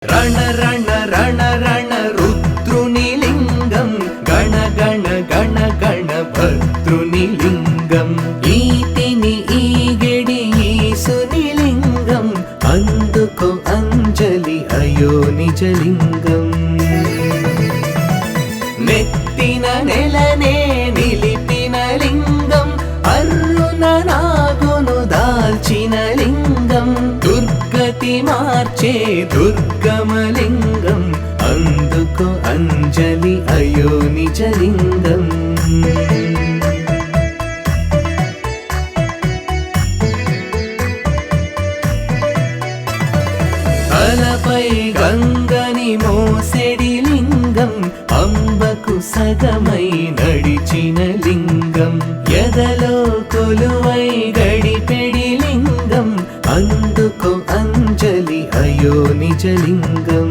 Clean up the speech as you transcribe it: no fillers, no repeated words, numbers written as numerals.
రణ రణ రణ రణ రుద్రుని లింగం గణ గణ గణ గణ భద్రుని లింగం ఈతిని ఈగెడి ఈసుని లింగం అందుకో అంజలి అయో నిజలింగం నెత్తిన నెలనే నిలిపిన లింగం అరుణ నాగును దాల్చిన లింగం దుర్గతి మార్చే దుర్గమలింగం అందుకో అంజలి అయో నిజలింగం తలపై గంగని మోసెడి లింగం అంబకు సగమై నడిచిన లింగం ఎదలో కొలువై గడిపెడి లింగం అందుకో అంజలి అయో నిజలింగం